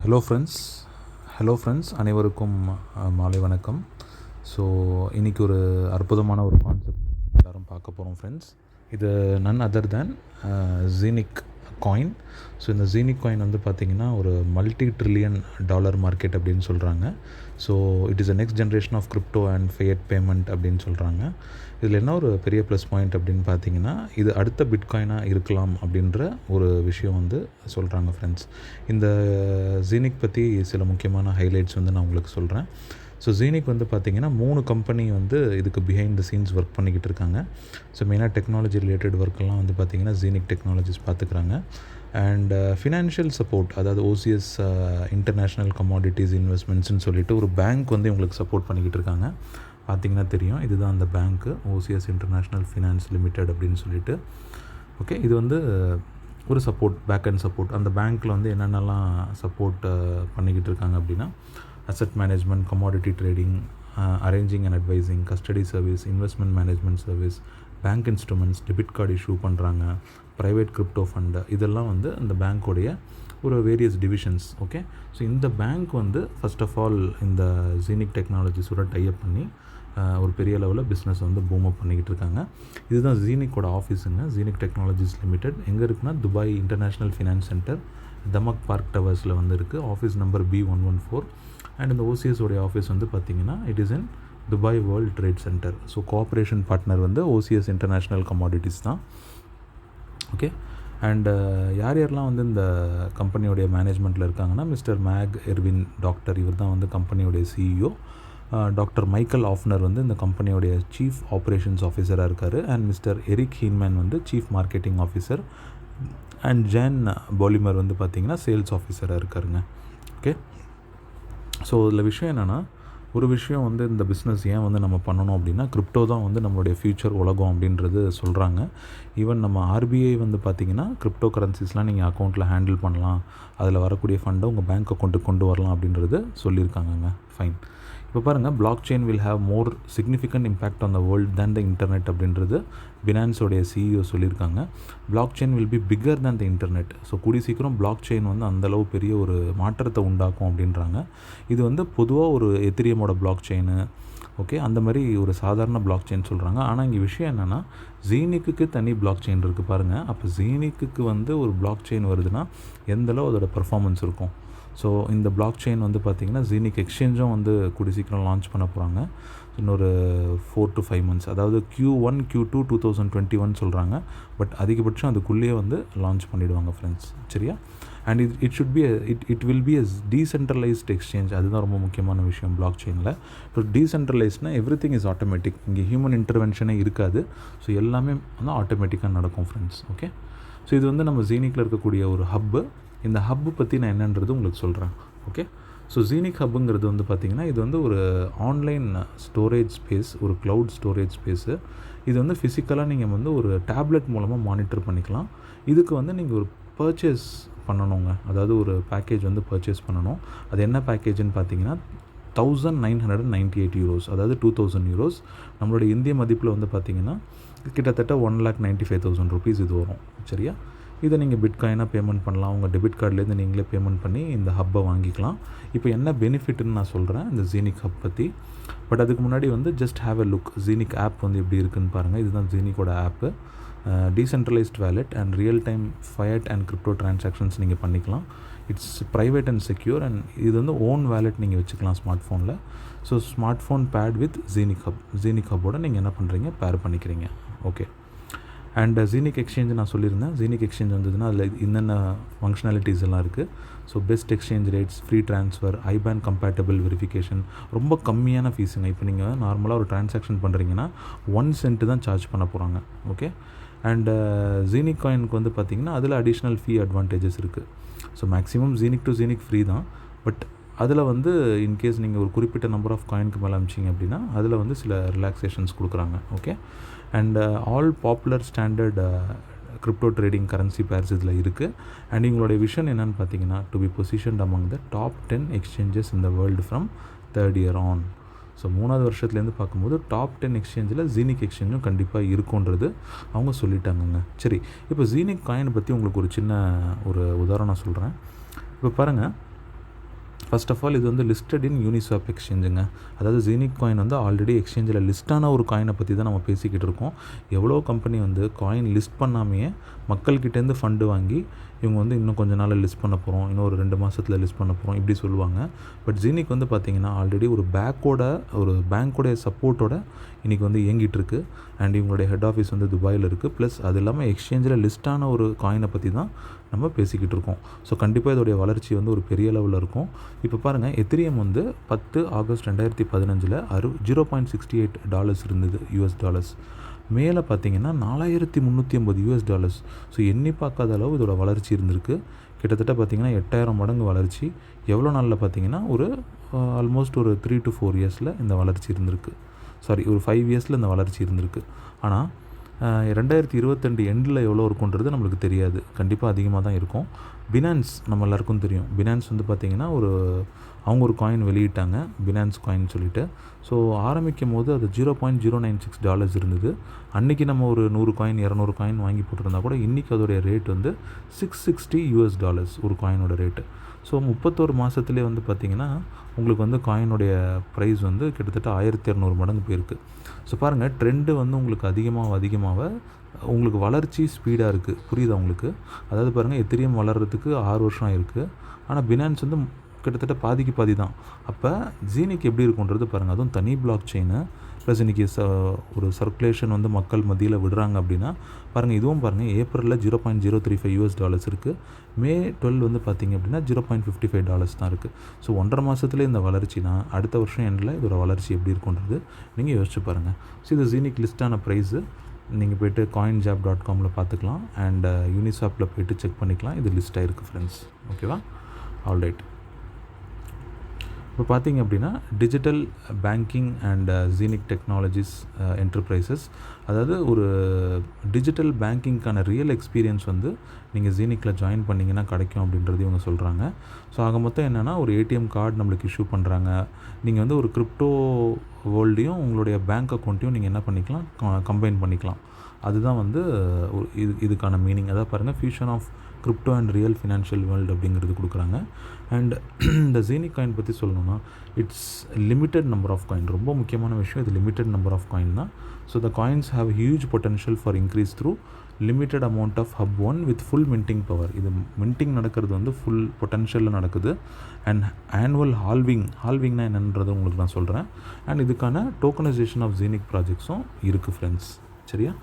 Hello friends அனைவருக்கும் மாலை வணக்கம். ஸோ இன்றைக்கி ஒரு அற்புதமான ஒரு கான்செப்ட் எல்லோரும் பார்க்க போகிறோம் ஃப்ரெண்ட்ஸ். இது none other than Genic coin. So இந்த ஜீனிக் காயின் வந்து பார்த்திங்கன்னா ஒரு $multi-trillion மார்க்கெட் அப்படின்னு சொல்கிறாங்க. So it is a next generation of crypto and fiat payment அப்படின்னு சொல்கிறாங்க. இதில் என்ன ஒரு பெரிய ப்ளஸ் பாயிண்ட் அப்படின்னு பார்த்தீங்கன்னா, இது அடுத்த பிட்காயினாக இருக்கலாம் அப்படின்ற ஒரு விஷயம் வந்து சொல்கிறாங்க ஃப்ரெண்ட்ஸ். இந்த ஜீனிக் பற்றி சில முக்கியமான ஹைலைட்ஸ் வந்து நான் உங்களுக்கு சொல்கிறேன். ஸோ ஜீனிக் வந்து பார்த்திங்கன்னா 3 கம்பெனி வந்து இதுக்கு பிஹைண்ட் த சீன்ஸ் ஒர்க் பண்ணிக்கிட்டு இருக்காங்க. ஸோ மெயினாக டெக்னாலஜி ரிலேட்டட் ஒர்க்கெல்லாம் வந்து பார்த்திங்கன்னா ஜீனிக் டெக்னாலஜிஸ் பார்த்துக்கிறாங்க. அண்ட் ஃபினான்ஷியல் சப்போர்ட், அதாவது ஓசிஎஸ் இன்டர்நேஷ்னல் கமாடிட்டிஸ் இன்வெஸ்ட்மெண்ட்ஸ்னு சொல்லிட்டு ஒரு பேங்க் வந்து இவங்களுக்கு சப்போர்ட் பண்ணிக்கிட்டு இருக்காங்க. பார்த்திங்கன்னா தெரியும், இதுதான் அந்த பேங்க்கு, ஓசிஎஸ் இன்டர்நேஷ்னல் ஃபினான்ஸ் லிமிடெட் அப்படின்னு சொல்லிட்டு. ஓகே, இது வந்து ஒரு சப்போர்ட், பேக் அண்ட் சப்போர்ட். அந்த பேங்க்கில் வந்து என்னென்னலாம் சப்போர்ட் பண்ணிக்கிட்டு இருக்காங்க அப்படின்னா, asset management, commodity trading, arranging and advising, custody service, investment management service, bank instruments, debit card issue பண்ணுறாங்க, ப்ரைவேட் கிரிப்டோ ஃபண்டு, இதெல்லாம் வந்து அந்த பேங்க்கோடைய ஒரு வேரியஸ் டிவிஷன்ஸ். ஓகே, ஸோ இந்த பேங்க் வந்து ஃபர்ஸ்ட் ஆஃப் ஆல் இந்த ஜீனிக் டெக்னாலஜிஸோட டைப் பண்ணி ஒரு பெரிய லெவலில் பிஸ்னஸ் வந்து பூம் அப் பண்ணிக்கிட்டு இருக்காங்க. இதுதான் ஜீனிக்கோட ஆஃபீஸுங்க, ஜீனிக் டெக்னாலஜிஸ் லிமிடெட். எங்கே இருக்குன்னா Dubai international finance centre, Damac park டவர்ஸில் வந்து இருக்குது. Office number B114. அண்ட் இந்த ஓசிஎஸ் உடைய ஆஃபீஸ் வந்து பார்த்திங்கன்னா it is in Dubai world trade centre. So cooperation partner வந்து ஓசிஎஸ் இன்டர்நேஷ்னல் கமாடிட்டிஸ் தான். ஓகே, அண்டு யாரெல்லாம் வந்து இந்த கம்பெனியோடைய மேனேஜ்மெண்ட்டில் இருக்காங்கன்னா, மிஸ்டர் மேக் எர்வின் டாக்டர், இவர் தான் வந்து கம்பெனியோடைய சிஇஓ. டாக்டர் மைக்கேல் ஆஃப்னர் வந்து இந்த கம்பெனியோடைய சீஃப் ஆப்ரேஷன்ஸ் ஆஃபீஸராக இருக்கார். அண்ட் மிஸ்டர் எரிக் ஹீன்மேன் வந்து chief marketing officer. And Jane Palmer வந்து பார்த்திங்கன்னா சேல்ஸ் ஆஃபீஸராக இருக்காருங்க. ஓகே, ஸோ இதில் விஷயம் என்னென்னா, ஒரு விஷயம் வந்து இந்த பிஸ்னஸ் ஏன் வந்து நம்ம பண்ணணும் அப்படின்னா, கிரிப்டோ தான் வந்து நம்மளுடைய ஃப்யூச்சர் உலகம் அப்படின்றது சொல்கிறாங்க. ஈவன் நம்ம ஆர்பிஐ வந்து பார்த்திங்கன்னா கிரிப்டோ கரன்சிஸ்லாம் நீங்கள் அக்கௌண்ட்டில் ஹேண்டில் பண்ணலாம், அதில் வரக்கூடிய ஃபண்டை உங்கள் பேங்க் அக்கௌண்ட்டுக்கு கொண்டு வரலாம் அப்படின்றது சொல்லியிருக்காங்கங்க. ஃபைன். இப்போ பாருங்கள், block chain will have more significant impact on the world than the internet அப்படின்றது பினான்ஸோடைய சிஇஓ சொல்லியிருக்காங்க. Block chain will be bigger than the internet. So கூடிய சீக்கிரம் பிளாக் செயின் வந்து அந்தளவு பெரிய ஒரு மாற்றத்தை உண்டாக்கும் அப்படின்றாங்க. இது வந்து பொதுவாக ஒரு எத்திரியமோட பிளாக் செயின், ஓகே, அந்த மாதிரி ஒரு சாதாரண பிளாக் செயின் சொல்கிறாங்க. ஆனால் இங்கே விஷயம் என்னென்னா, ஜீனிக்கு தனி பிளாக் செயின் இருக்குது பாருங்கள். அப்போ ஜீனிக்கு வந்து ஒரு பிளாக் செயின் வருதுன்னா எந்தளவு அதோட பர்ஃபார்மன்ஸ் இருக்கும். ஸோ இந்த பிளாக் செயின் வந்து பார்த்திங்கன்னா ஜீனிக் எக்ஸ்சேஞ்சும் வந்து கூடிய சீக்கிரம் லான்ச் பண்ண போகிறாங்க. இன்னொரு 4 to 5 months, அதாவது Q1 Q2 2021 சொல்கிறாங்க. பட் அதிகபட்சம் அதுக்குள்ளேயே வந்து லான்ச் பண்ணிவிடுவாங்க ஃப்ரெண்ட்ஸ், சரியா? And it will be a decentralised exchange. அதுதான் ரொம்ப முக்கியமான விஷயம் பிளாக் செயினில். இப்போ டீசென்ட்ரலைஸ்ட்னால் எவ்ரிதிங் இஸ் ஆட்டோமேட்டிக். இங்கே ஹியூமன் இன்டர்வென்ஷனே இருக்காது. ஸோ எல்லாமே வந்து ஆட்டோமேட்டிக்காக நடக்கும் ஃப்ரெண்ட்ஸ். ஓகே, ஸோ இது வந்து நம்ம ஜீனிக்கில் இருக்கக்கூடிய ஒரு ஹப்பு. இந்த ஹப்பு பற்றி நான் என்னன்றது உங்களுக்கு சொல்கிறேன். ஓகே, ஸோ ஜீனிக் ஹப்புங்கிறது வந்து பார்த்திங்கன்னா இது வந்து ஒரு ஆன்லைன் ஸ்டோரேஜ் ஸ்பேஸ், ஒரு க்ளவுட் ஸ்டோரேஜ் ஸ்பேஸு. இது வந்து ஃபிசிக்கலாக நீங்கள் வந்து ஒரு டேப்லெட் மூலமாக மானிட்டர் பண்ணிக்கலாம். இதுக்கு வந்து நீங்கள் ஒரு பர்ச்சேஸ் பண்ணணுங்க, அதாவது ஒரு பேக்கேஜ் வந்து பர்ச்சேஸ் பண்ணணும். அது என்ன பேக்கேஜ்னு பார்த்தீங்கன்னா €1998, அதாவது €2000. நம்மளுடைய இந்திய மதிப்பில் வந்து பார்த்திங்கன்னா கிட்டத்தட்ட ₹1,95,000 இது வரும், சரியா? இதை நீங்கள் பிட்காயினாக பேமெண்ட் பண்ணலாம். உங்கள் டெபிட் கார்டுலேருந்து நீங்களே பேமெண்ட் பண்ணி இந்த ஹப்பை வாங்கிக்கலாம். இப்போ என்ன பெனிஃபிட்னு நான் சொல்கிறேன் இந்த ஜீனிக் ஹப் பற்றி. பட் அதுக்கு முன்னாடி வந்து just have a look. Zeniq app வந்து எப்படி இருக்குன்னு பாருங்கள். இதுதான் ஜீனிக்கோட app. Decentralised wallet and real time fiat and crypto transactions நீங்கள் பண்ணிக்கலாம். It's private and secure. And இது வந்து ஓன் வேலெட் நீங்கள் வச்சுக்கலாம் ஸ்மார்ட் ஃபோனில். So smart phone paired with Zeniq ஹப்போட நீங்கள் என்ன பண்ணுறீங்க, பேர் பண்ணிக்கிறீங்க. ஓகே, அண்ட் ஜீனிக் எக்ஸ்சேஞ்ச் நான் சொல்லியிருந்தேன். ஜீனிக் எக்ஸ்சேஞ்ச் வந்ததுன்னா அதில் என்னென்ன ஃபங்க்ஷனாலிட்டிஸ் எல்லாம் இருக்குது. So best exchange rates, free transfer, IBAN compatible verification, ரொம்ப கம்மியான ஃபீஸுங்க. இப்போ நீங்கள் நார்மலாக ஒரு ட்ரான்சாக்ஷன் பண்ணுறீங்கன்னா 1 cent தான் சார்ஜ் பண்ண போகிறாங்க. ஓகே, அண்ட் ஜீனிக் காயினுக்கு வந்து பார்த்திங்கன்னா அதில் அடிஷ்னல் ஃபீ அட்வான்டேஜஸ் இருக்குது. So maximum genic to genic free தான். பட் அதில் வந்து இன்கேஸ் நீங்கள் ஒரு குறிப்பிட்ட நம்பர் ஆஃப் காயினுக்கு மேலே அமிச்சிங்க அப்படின்னா அதில் வந்து சில ரிலாக்ஸேஷன்ஸ் கொடுக்குறாங்க. Okay, and all popular standard crypto trading currency pairs இதில் இருக்குது. அண்ட் எங்களுடைய விஷன் என்னென்னு பார்த்தீங்கன்னா, to be positioned among the top 10 exchanges in the world from 3rd year on. ஸோ 3வது வருஷத்துலேருந்து பார்க்கும்போது டாப் 10 எக்ஸ்சேஞ்சில் ஜீனிக் எக்ஸ்சேஞ்சும் கண்டிப்பாக இருக்குன்றது அவங்க சொல்லிட்டாங்கங்க. சரி, இப்போ ஜீனிக் காயின் பற்றி உங்களுக்கு ஒரு சின்ன ஒரு உதாரணம் சொல்கிறேன். இப்போ பாருங்கள், ஃபர்ஸ்ட் ஆஃப் ஆல் இது வந்து லிஸ்டட் இன் யூனிஸ்வாப் எக்ஸ்சேஞ்சுங்க. அதாவது ஜீனிக் காயின் வந்து ஆல்ரெடி எக்ஸ்சேஞ்சில் லிஸ்ட்டான ஒரு காயினை பற்றி தான் நம்ம பேசிக்கிட்டு இருக்கோம். எவ்வளோ கம்பெனி வந்து காயின் லிஸ்ட் பண்ணாமையே மக்கள்கிட்டேருந்து ஃபண்டு வாங்கி இவங்க வந்து இன்னும் கொஞ்ச நாளில் லிஸ்ட் பண்ண போகிறோம், இன்னும் ஒரு 2 மாதத்தில் லிஸ்ட் பண்ண போகிறோம் இப்படி சொல்லுவாங்க. பட் ஜீனிக் வந்து பார்த்திங்கன்னா ஆல்ரெடி ஒரு பேங்க்கோடைய சப்போர்ட்டோட இன்றைக்கி வந்து இயங்கிட்டு இருக்கு. அண்ட் இவங்களுடைய ஹெட் ஆஃபீஸ் வந்து துபாயில் இருக்குது. ப்ளஸ் அது இல்லாமல் எக்ஸ்சேஞ்சில் லிஸ்ட்டான ஒரு காயினை பற்றி தான் நம்ம பேசிக்கிட்டு இருக்கோம். ஸோ கண்டிப்பாக இதோடைய வளர்ச்சி வந்து ஒரு பெரிய லெவலில் இருக்கும். இப்போ பாருங்கள், எத்திரியம் வந்து 10 ஆகஸ்ட் 2015 $0.68 இருந்தது, US டாலர்ஸ். மேலே பார்த்தீங்கன்னா $4350. ஸோ எண்ணி பார்க்காத அளவு இதோட வளர்ச்சி இருந்திருக்கு. கிட்டத்தட்ட பார்த்திங்கன்னா 8000 மடங்கு வளர்ச்சி. எவ்வளோ நாளில் பார்த்திங்கன்னா ஒரு ஆல்மோஸ்ட் ஒரு 3 to 4 இயர்ஸில் இந்த வளர்ச்சி இருந்திருக்கு. ஒரு 5 இயர்ஸில் இந்த வளர்ச்சி இருந்திருக்கு. ஆனால் 2022 எண்டில் எவ்வளோ இருக்குன்றது நம்மளுக்கு தெரியாது. கண்டிப்பாக அதிகமாக தான் இருக்கும். பினான்ஸ் நம்ம எல்லாருக்கும் தெரியும். பினான்ஸ் வந்து பார்த்திங்கன்னா அவங்க ஒரு காயின் வெளியிட்டாங்க, பினான்ஸ் காயின் சொல்லிட்டு. ஸோ ஆரம்பிக்கும் போது அது $0.096 இருந்தது. அன்றைக்கி நம்ம ஒரு 100 காயின் 200 காயின் வாங்கி போட்டிருந்தா கூட இன்றைக்கி அதோடைய ரேட் வந்து $660 ஒரு காயினோட ரேட்டு. ஸோ 31 மாதத்துலேயே வந்து பார்த்திங்கன்னா உங்களுக்கு வந்து காயினுடைய ப்ரைஸ் வந்து கிட்டத்தட்ட 1200 மடங்கு போயிருக்கு. ஸோ பாருங்கள், ட்ரெண்டு வந்து உங்களுக்கு அதிகமாக உங்களுக்கு வளர்ச்சி ஸ்பீடாக இருக்குது. புரியுதா உங்களுக்கு? அதாவது பாருங்கள், எத்திரியம் வளர்கிறதுக்கு 6 வருஷம் ஆயிருக்கு. ஆனால் பினான்ஸ் வந்து கிட்டத்தட்ட பாதிக்கு பாதி தான். அப்போ ஜீனிக் எப்படி இருக்குன்றது பாருங்கள். அதுவும் தனி பிளாக் செயின் ப்ளஸ் இன்றைக்கி ஒரு சர்க்குலேஷன் வந்து மக்கள் மத்தியில் விடுறாங்க அப்படின்னா பாருங்கள். இதுவும் பாருங்கள், ஏப்ரலில் $0.035 இருக்குது. மே 12 வந்து பார்த்திங்க அப்படின்னா $0.55 தான் இருக்குது. ஸோ 1.5 மாதத்துலேயே இந்த வளர்ச்சினா அடுத்த வருஷம் எண்டில் இதோட வளர்ச்சி எப்படி இருக்குன்றது நீங்கள் யோசிச்சு பாருங்கள். ஸோ இது ஜீனிக் லிஸ்ட்டான ப்ரைஸு. நீங்கள் போய்ட்டு coinjab.comல பார்த்துக்கலாம். அண்ட் யூனிஸ்வாப்பில் போய்ட்டு செக் பண்ணிக்கலாம். இது லிஸ்ட் ஆகிருக்கு ஃப்ரெண்ட்ஸ். ஓகேவா? ஆல்ரைட். இப்போ பார்த்திங்க அப்படின்னா digital banking and genic technologies enterprises, அதாவது ஒரு டிஜிட்டல் பேங்கிங்க்கான ரியல் எக்ஸ்பீரியன்ஸ் வந்து நீங்கள் ஜீனிக்கில் ஜாயின் பண்ணிங்கன்னா கிடைக்கும் அப்படின்றது இவங்க சொல்கிறாங்க. ஸோ ஆக மொத்தம் என்னென்னா, ஒரு ஏடிஎம் கார்டு நம்மளுக்கு இஷ்யூ பண்ணுறாங்க. நீங்கள் வந்து ஒரு கிரிப்டோ வேர்ல்டையும் உங்களுடைய பேங்க் அக்கௌண்ட்டையும் நீங்கள் என்ன பண்ணிக்கலாம், கம்பைன் பண்ணிக்கலாம். அதுதான் வந்து இதுக்கான மீனிங். அதாவது பாருங்கள், fusion of crypto and real financial world அப்படிங்கிறது கொடுக்குறாங்க. அண்ட் இந்த ஜீனிக் காயின் பற்றி சொல்லணும்னா, it's limited number of coin. ரொம்ப முக்கியமான விஷயம், இது லிமிட்டட் நம்பர் ஆஃப் காயின் தான். So the coins have huge potential for increase through limited amount of hub one with full minting power. இது மின்டிங் நடக்கிறது வந்து ஃபுல் பொட்டன்ஷியலில் நடக்குது. அண்ட் ஆனுவல் ஹால்விங்னா என்னன்றது உங்களுக்கு நான் சொல்கிறேன். அண்ட் இதுக்கான டோக்கனைசேஷன் ஆஃப் ஜீனிக் ப்ராஜெக்ட்ஸும் இருக்குது ஃப்ரெண்ட்ஸ். சரியா?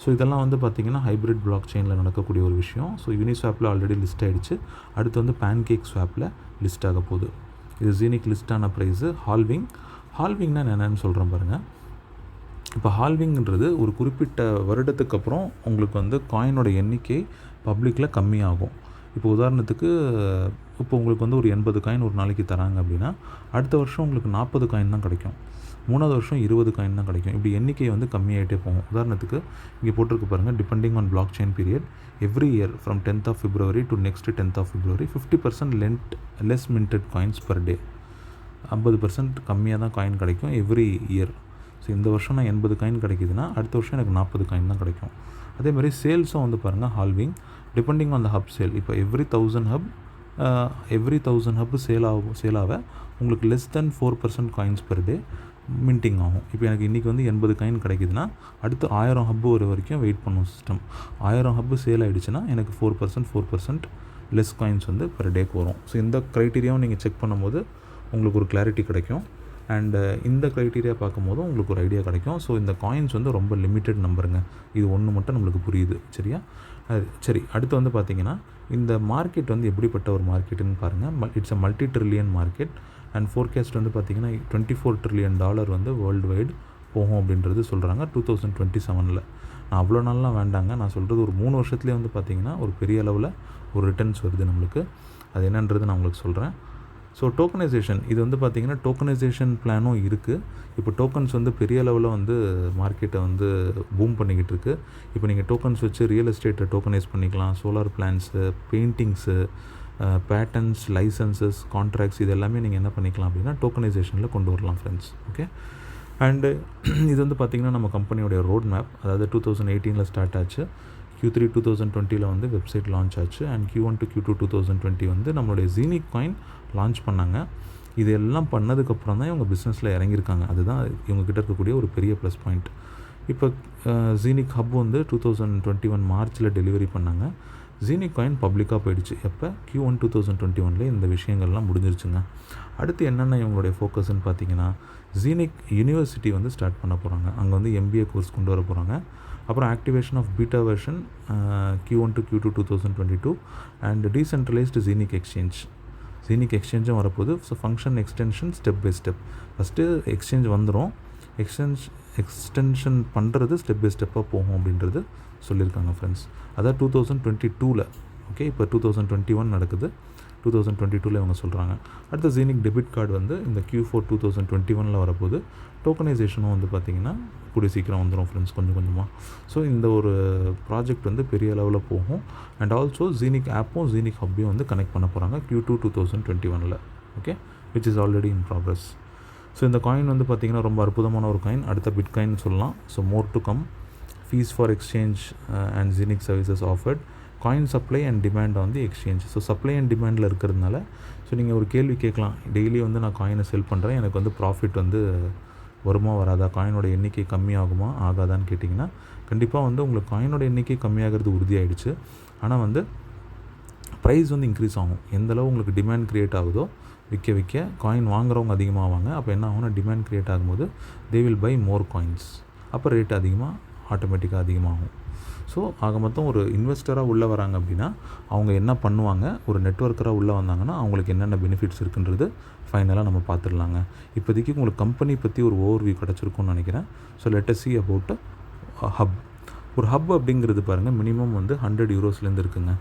ஸோ இதெல்லாம் வந்து பார்த்திங்கன்னா ஹைப்ரிட் பிளாக் செயினில் நடக்கக்கூடிய ஒரு விஷயம். ஸோ யூனிஸ்வாப்பில் ஆல்ரெடி லிஸ்ட் ஆகிடுச்சு. அடுத்து வந்து பேன்கேக் ஸ்வாப்பில் லிஸ்ட் ஆக போகுது. இது ஜீனிக் லிஸ்ட்டான ப்ரைஸு. ஹால்விங்னா என்னென்னு சொல்கிறேன் பாருங்கள். இப்போ ஹால்விங்கிறது ஒரு குறிப்பிட்ட வருடத்துக்கு அப்புறம் உங்களுக்கு வந்து காயினோட எண்ணிக்கை பப்ளிக்கில் கம்மியாகும். இப்போ உதாரணத்துக்கு, இப்போ உங்களுக்கு வந்து ஒரு 80 காயின் ஒரு நாளைக்கு தராங்க அப்படின்னா அடுத்த வருஷம் உங்களுக்கு 40 காயின் தான் கிடைக்கும். 3வது வருஷம் 20 காயின் தான் கிடைக்கும். இப்படி எண்ணிக்கை வந்து கம்மியாகிட்டே போகும். உதாரணத்துக்கு இங்கே போட்டிருக்கு பாருங்கள், depending on block chain period every year from 10th of February to next 10th of February 50% less minted coins per day. 50% கம்மியாக தான் காயின் கிடைக்கும் எவ்ரி இயர். ஸோ இந்த வருஷம் நான் 80 காயின் கிடைக்குதுன்னா அடுத்த வருஷம் எனக்கு 40 காயின் தான் கிடைக்கும். அதே மாதிரி சேல்ஸும் வந்து பாருங்கள், halving depending on the hub sale. இப்போ எவ்ரி 1000 ஹப் சேலாக உங்களுக்கு less than 4% coins per day minting ஆகும். இப்போ எனக்கு இன்றைக்கி வந்து 80 காயின் கிடைக்குதுன்னா அடுத்து 1000 ஹப்பு ஒரு வரைக்கும் வெயிட் பண்ணும் சிஸ்டம். 1000 ஹப்பு சேல் ஆகிடுச்சுன்னா எனக்கு 4% லெஸ் காயின்ஸ் வந்து பெர் டேக்கு வரும். ஸோ இந்த க்ரைட்டீரியாவும் நீங்கள் செக் பண்ணும்போது உங்களுக்கு ஒரு கிளாரிட்டி கிடைக்கும். அண்டு இந்த க்ரைட்டீரியா பார்க்கும்போது உங்களுக்கு ஒரு ஐடியா கிடைக்கும். ஸோ இந்த காயின்ஸ் வந்து ரொம்ப லிமிட்டட் நம்பருங்க. இது ஒன்று மட்டும் நம்மளுக்கு புரியுது. சரியா? சரி, அடுத்து வந்து பார்த்திங்கன்னா இந்த மார்க்கெட் வந்து எப்படிப்பட்ட ஒரு மார்க்கெட்டுன்னு பாருங்கள். It's a multi trillion market. And forecast வந்து பார்த்திங்கன்னா $24 trillion வந்து வேர்ல்டு வைடு போகும் அப்படின்றது சொல்கிறாங்க 2027. நான் அவ்வளோ நாள்லாம் வேண்டாங்க. நான் சொல்கிறது ஒரு 3 வருஷத்துலேயே வந்து பார்த்திங்கன்னா ஒரு பெரிய அளவில் ஒரு ரிட்டர்ன்ஸ் வருது நம்மளுக்கு. அது என்னன்றது நான் உங்களுக்கு சொல்கிறேன். ஸோ டோக்கனைசேஷன், இது வந்து பார்த்திங்கன்னா டோக்கனைசேஷன் பிளானும் இருக்குது. இப்போ டோக்கன்ஸ் வந்து பெரிய அளவில் வந்து மார்க்கெட்டை வந்து பூம் பண்ணிக்கிட்டு இருக்குது. இப்போ நீங்கள் டோக்கன்ஸ் வச்சு ரியல் எஸ்டேட்டை டோக்கனைஸ் பண்ணிக்கலாம். Solar plants, paintings, patents, licences, contracts, இது எல்லாமே நீங்கள் என்ன பண்ணிக்கலாம் அப்படின்னா டோக்கனைசேஷனில் கொண்டு வரலாம் ஃப்ரெண்ட்ஸ். ஓகே. அண்டு இது வந்து பார்த்திங்கன்னா நம்ம கம்பெனியோடைய ரோட் மேப். அதாவது 2018 ஸ்டார்ட் ஆச்சு. Q3 2020 வந்து வெப்சைட் லான்ச் ஆச்சு. அண்ட் Q1 to Q2 2020 வந்து நம்மளுடைய ஜீனிக் காயின் லான்ச் பண்ணாங்க. இது எல்லாம் பண்ணதுக்கப்புறம் தான் இவங்க பிஸ்னஸில் இறங்கியிருக்காங்க. அதுதான் இவங்ககிட்ட இருக்கக்கூடிய ஒரு பெரிய ப்ளஸ் பாயிண்ட். இப்போ ஜீனிக் ஹப் வந்து 2021 மார்ச்சில் டெலிவரி பண்ணாங்க. ஜீனிக் காயின் பப்ளிக்காக போயிடுச்சு. எப்போ Q1 2021 இந்த விஷயங்கள்லாம் முடிஞ்சிருச்சுங்க. அடுத்து என்னென்ன இவங்களுடைய ஃபோக்கஸ்ன்னு பார்த்தீங்கன்னா, ஜீனிக் யூனிவர்சிட்டி வந்து ஸ்டார்ட் பண்ண போகிறாங்க. அங்கே வந்து MBA கோர்ஸ் கொண்டு வர போகிறாங்க. அப்புறம் activation of beta version Q1 to Q2 2022 and decentralised Zeniq exchange. Zeniq எக்ஸ்சேஞ்சும் வரப்போகுது. So function extension step by step. First exchange வந்துடும். எக்ஸ்டென்ஷன் பண்ணுறது ஸ்டெப் பை ஸ்டெப்பாக போகும் அப்படின்றது சொல்லியிருக்காங்க ஃப்ரெண்ட்ஸ். அதான் 2022 ஓகே. இப்போ 2021 நடக்குது. 2022 இவங்க சொல்கிறாங்க. அடுத்த ஜீனிக் டெபிட் கார்டு வந்து இந்த Q4 2021 வரப்போகுது. டோக்கனைசேஷனும் வந்து பார்த்திங்கன்னா கூடிய சீக்கிரம் வந்துடும் ஃப்ரெண்ட்ஸ், கொஞ்சம் கொஞ்சமாக. ஸோ இந்த ஒரு ப்ராஜெக்ட் வந்து பெரிய லெவலில் போகும். அண்ட் ஆல்சோ ஜீனிக் ஆப்பும் ஜீனிக் ஹப்பையும் வந்து கனெக்ட் பண்ண போகிறாங்க Q2 2021 okay, which is already in progress. So இந்த காயின் வந்து பார்த்திங்கன்னா ரொம்ப அற்புதமான ஒரு காயின். அடுத்த பிட்காயின் சொல்லலாம். So more to come. Fees for exchange and genic services offered. Coin supply and demand வந்து எக்ஸ்சேஞ்ச். ஸோ சப்ளை அண்ட் டிமாண்டில் இருக்கிறதுனால ஸோ நீங்கள் ஒரு கேள்வி கேட்கலாம், டெய்லி வந்து நான் காயினை செல் பண்ணுறேன், எனக்கு வந்து ப்ராஃபிட் வந்து வருமா வராதா, காயினோட எண்ணிக்கை கம்மியாகுமா ஆகாதான்னு கேட்டிங்கன்னா, கண்டிப்பாக வந்து உங்களுக்கு காயினோட எண்ணிக்கை கம்மியாகிறது உறுதியாகிடுச்சு. ஆனால் வந்து ப்ரைஸ் வந்து இன்க்ரீஸ் ஆகும். எந்தளவு உங்களுக்கு டிமாண்ட் க்ரியேட் ஆகுதோ விற்க விற்க காயின் வாங்குறவங்க அதிகமாகுவாங்க. அப்போ என்ன ஆகும்னா, டிமாண்ட் க்ரியேட் ஆகும்போது they will buy more coins. அப்போ ரேட் ஆட்டோமேட்டிக்காக அதிகமாகும். ஸோ ஆக மொத்தம் ஒரு இன்வெஸ்டராக உள்ளே வராங்க அப்படின்னா அவங்க என்ன பண்ணுவாங்க, ஒரு நெட்வொர்க்கராக உள்ளே வந்தாங்கன்னா அவங்களுக்கு என்னென்ன பெனிஃபிட்ஸ் இருக்குன்றது ஃபைனலாக நம்ம பார்த்துடலாங்க. இப்போதைக்கு உங்களுக்கு கம்பெனி பற்றி ஒரு ஓவர்வியூ கிடச்சிருக்கும்னு நினைக்கிறேன். So let us see about hub. ஒரு ஹப் அப்படிங்கிறது பாருங்கள், மினிமம் வந்து 100 யூரோஸ்லேருந்து இருக்குங்க.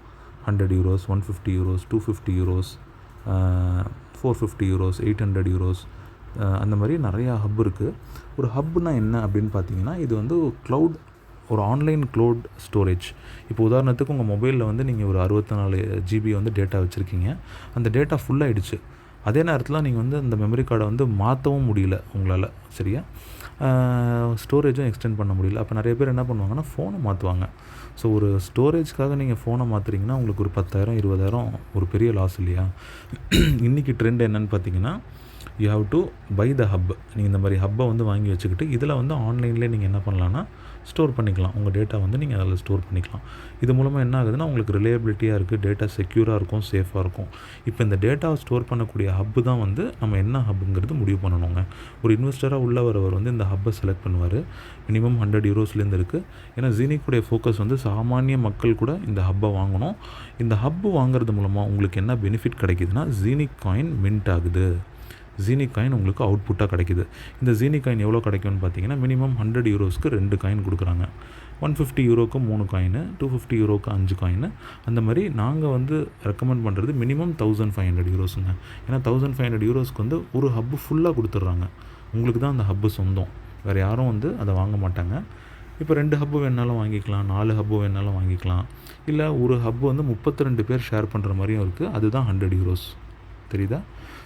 100 euros, 150 euros, 250 euros, 450 euros, 800 euros, அந்த மாதிரி நிறையா ஹப் இருக்குது. ஒரு ஹப்னால் என்ன அப்படின்னு பார்த்தீங்கன்னா, இது வந்து ஒரு ஆன்லைன் க்ளவுட் ஸ்டோரேஜ். இப்போ உதாரணத்துக்கு உங்கள் மொபைலில் வந்து நீங்கள் ஒரு 64 GB வந்து டேட்டா வச்சுருக்கீங்க. அந்த டேட்டா ஃபுல்லாகிடுச்சு. அதே நேரத்தில் நீங்கள் வந்து அந்த மெமரி கார்டை வந்து மாற்றவும் முடியல உங்களால், சரியா? ஸ்டோரேஜும் எக்ஸ்டெண்ட் பண்ண முடியல. அப்போ நிறைய பேர் என்ன பண்ணுவாங்கன்னா, ஃபோனை மாற்றுவாங்க. ஸோ ஒரு ஸ்டோரேஜ்க்காக நீங்கள் ஃபோனை மாற்றுறீங்கன்னா உங்களுக்கு ஒரு 10,000 20,000 ஒரு பெரிய லாஸ் இல்லையா? இன்றைக்கி ட்ரெண்ட் என்னென்னு பார்த்தீங்கன்னா, you have to buy the hub. நீங்கள் இந்த மாதிரி ஹப்பை வந்து வாங்கி வச்சுக்கிட்டு இதில் வந்து ஆன்லைன்லேயே நீங்கள் என்ன பண்ணலான்னா ஸ்டோர் பண்ணிக்கலாம். உங்கள் டேட்டா வந்து நீங்கள் அதில் ஸ்டோர் பண்ணிக்கலாம். இது மூலமாக என்ன ஆகுதுன்னா, உங்களுக்கு ரிலையபிலிட்டியாக இருக்குது, டேட்டா செக்யூராக இருக்கும், சேஃபாக இருக்கும். இப்போ இந்த டேட்டாவை ஸ்டோர் பண்ணக்கூடிய ஹப்பு தான் வந்து நம்ம என்ன ஹப்புங்கிறது முடிவு பண்ணணுங்க. ஒரு இன்வெஸ்டராக உள்ள வரவர் வந்து இந்த ஹப்பை செலக்ட் பண்ணுவார். மினிமம் 100 யூரோஸ்லேருந்து இருக்குது. ஏன்னா ஜீனிக்குடைய ஃபோக்கஸ் வந்து சாமானிய மக்கள் கூட இந்த ஹப்பை வாங்கணும். இந்த ஹப்பு வாங்குறது மூலமாக உங்களுக்கு என்ன பெனிஃபிட் கிடைக்குதுன்னா, ஜீனிக் காயின் மின்ட் ஆகுது. ஜீனிக் காயின் உங்களுக்கு அவுட்புட்டாக கிடைக்குது. இந்த ஜீனிக் காயின் எவ்வளோ கிடைக்கும்னு பார்த்தீங்கன்னா, மினிமம் 100 யூரோஸ்க்கு 2 காயின் கொடுக்குறாங்க. 150 யூரோக்கு 3 காயின், 250 யூரோக்கு 5 காயின். அந்த மாதிரி நாங்கள் வந்து ரெக்கமெண்ட் பண்ணுறது மினிமம் 1500 யூரோஸுங்க. ஏன்னா 1500 யூரோஸ்க்கு வந்து ஒரு ஹப்பு ஃபுல்லாக கொடுத்துட்றாங்க. உங்களுக்கு தான் அந்த ஹப்பு சொந்தம், வேறு யாரும் வந்து அதை வாங்க மாட்டாங்க. இப்போ 2 ஹப்பு வேணாலும் வாங்கிக்கலாம், 4 ஹப்பு வேணாலும் வாங்கிக்கலாம். இல்லை ஒரு ஹப்பு வந்து 32 பேர் ஷேர் பண்ணுற மாதிரியும் இருக்குது. அதுதான் 100 யூரோஸ். தெரியுதா?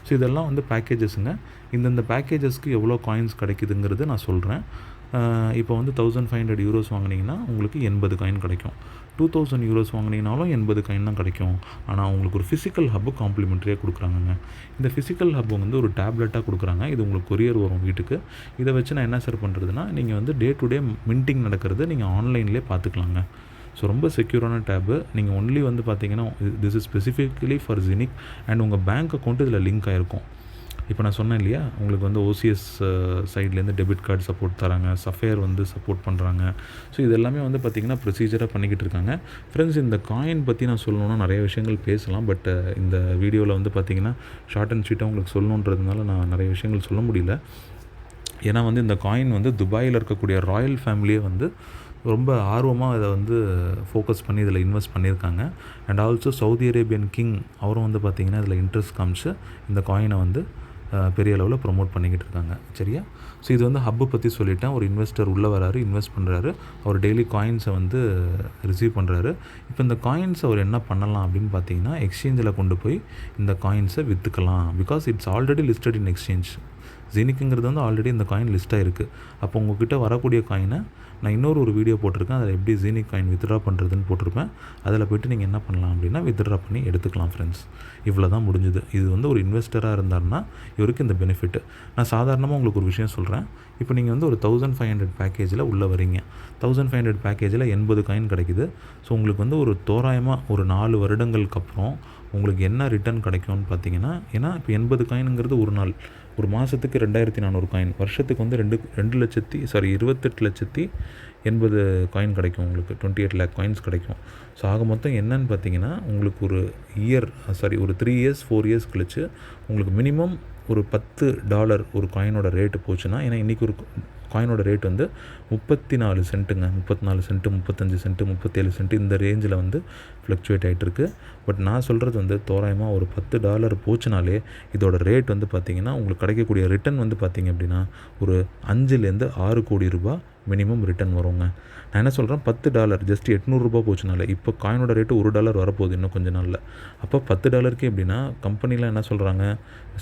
ஸோ இதெல்லாம் வந்து பேக்கேஜஸுங்க. இந்தந்த பேக்கேஜஸ்க்கு எவ்வளோ காயின்ஸ் கிடைக்குதுங்கிறது நான் சொல்கிறேன். இப்போ வந்து 1500 யூரோஸ் வாங்கினீங்கன்னா உங்களுக்கு 80 காயின் கிடைக்கும். 2000 யூரோஸ் வாங்கினீங்கனாலும் 80 காயின் தான் கிடைக்கும். ஆனால் உங்களுக்கு ஒரு ஃபிசிக்கல் ஹப்பு காம்ப்ளிமெண்ட்ரியாக கொடுக்குறாங்கங்க. இந்த ஃபிசிக்கல் ஹப்பு வந்து ஒரு டேப்லெட்டாக கொடுக்குறாங்க. இது உங்களுக்கு கொரியர் வரும் வீட்டுக்கு. இதை வச்சு நான் என்ன சார் பண்ணுறதுன்னா, நீங்கள் வந்து டே டு டே மின்ட்டிங் நடக்கிறது நீங்கள் ஆன்லைன்லேயே பார்த்துக்கலாங்க. ஸோ ரொம்ப செக்யூரான டேபு. நீங்கள் ஒன்லி வந்து பார்த்தீங்கன்னா, this is specifically for genic and உங்கள் பேங்க் அக்கௌண்ட்டு இதில் லிங்க் ஆகிருக்கும். இப்போ நான் சொன்னேன் இல்லையா, உங்களுக்கு வந்து OCS சைட்லேருந்து டெபிட் கார்டு சப்போர்ட் தராங்க, சஃபேர் வந்து சப்போர்ட் பண்ணுறாங்க. ஸோ இது எல்லாமே வந்து பார்த்திங்கன்னா ப்ரொசீஜராக பண்ணிக்கிட்டு இருக்காங்க. ஃப்ரெண்ட்ஸ், இந்த காயின் பற்றி நான் சொல்லணுன்னா நிறைய விஷயங்கள் பேசலாம். பட் இந்த வீடியோவில் வந்து பார்த்திங்கன்னா ஷார்ட் அண்ட் ஸ்வீட்டாக உங்களுக்கு சொல்லணுன்றதுனால நான் நிறைய விஷயங்கள் சொல்ல முடியல. ஏன்னா வந்து இந்த காயின் வந்து துபாயில் இருக்கக்கூடிய ராயல் ஃபேமிலியே வந்து ரொம்ப ஆர்வமாக இதை வந்து ஃபோக்கஸ் பண்ணி இதில் இன்வெஸ்ட் பண்ணியிருக்காங்க. And also Saudi Arabian king அவரும் வந்து பார்த்திங்கன்னா இதில் இன்ட்ரெஸ்ட் காமிச்சு இந்த காயினை வந்து பெரிய அளவில் ப்ரொமோட் பண்ணிக்கிட்டு இருக்காங்க. சரியா? ஸோ இது வந்து ஹப்பு பற்றி சொல்லிட்டேன். ஒரு இன்வெஸ்டர் உள்ளே வராரு, இன்வெஸ்ட் பண்ணுறாரு, அவர் டெய்லி காயின்ஸை வந்து ரிசீவ் பண்ணுறாரு. இப்போ இந்த காயின்ஸ் அவர் என்ன பண்ணலாம் அப்படின்னு பார்த்தீங்கன்னா, எக்ஸ்சேஞ்சில் கொண்டு போய் இந்த காயின்ஸை விற்றுக்கலாம். Because it's already listed in exchange. ஜீனிக்குங்கிறது வந்து ஆல்ரெடி இந்த காயின் லிஸ்ட்டாக இருக்குது. அப்போ உங்கள்கிட்ட வரக்கூடிய காயினை நான் இன்னொரு வீடியோ போட்டிருக்கேன். அதில் எப்படி ஜீனிக் காயின் வித்ட்ரா பண்ணுறதுன்னு போட்டிருப்பேன். அதில் போய்ட்டு நீங்கள் என்ன பண்ணலாம் அப்படின்னா வித்ட்ரா பண்ணி எடுத்துக்கலாம் ஃப்ரெண்ட்ஸ். இவ்வளோ தான் முடிஞ்சுது. இது வந்து ஒரு இன்வெஸ்டராக இருந்தாருன்னா இவருக்கு இந்த பெனிஃபிட். நான் சாதாரணமாக உங்களுக்கு ஒரு விஷயம் சொல்கிறேன். இப்போ நீங்கள் வந்து ஒரு 1500 பேக்கேஜில் உள்ளே வரீங்க. 1500 பேக்கேஜில் 80 காயின் கிடைக்குது. ஸோ உங்களுக்கு வந்து ஒரு தோராயமாக ஒரு 4 வருடங்களுக்கு அப்புறம் உங்களுக்கு என்ன ரிட்டர்ன் கிடைக்கும்னு பார்த்தீங்கன்னா, ஏன்னா இப்போ 80 காயினுங்கிறது ஒரு நாள், ஒரு மாதத்துக்கு 2400 காயின், வருஷத்துக்கு வந்து 28,80,000 காயின் கிடைக்கும். உங்களுக்கு 28 lakh காயின்ஸ் கிடைக்கும். ஸோ ஆக மொத்தம் என்னன்னு பார்த்தீங்கன்னா, உங்களுக்கு ஒரு ஒரு 3 years 4 years கழிச்சு உங்களுக்கு மினிமம் ஒரு $10 ஒரு காயினோட ரேட்டு போச்சுன்னா, ஏன்னா இன்றைக்கி ஒரு காயினோட ரேட் வந்து 34 சென்ட்டுங்க. 34 சென்ட்டு, 35 சென்ட்டு, 37 சென்ட்டு இந்த ரேஞ்சில் வந்து ஃப்ளக்சுவேட் ஆகிட்டுருக்கு. பட் நான் சொல்கிறது வந்து தோராயமாக ஒரு $10 போச்சுனாலே இதோட ரேட் வந்து பார்த்திங்கன்னா உங்களுக்கு கிடைக்கக்கூடிய ரிட்டர்ன் வந்து பார்த்திங்க அப்படின்னா ஒரு 5 to 6 கோடி ரூபாய் மினிமம் ரிட்டர்ன் வருங்க. நான் என்ன சொல்கிறேன், $10 ஜஸ்ட் $800 போச்சுனால, இப்போ காயினோட ரேட்டு $1 வரப்போகுது இன்னும் கொஞ்சம் நாளில். அப்போ $10 எப்படின்னா கம்பெனிலாம் என்ன சொல்கிறாங்க,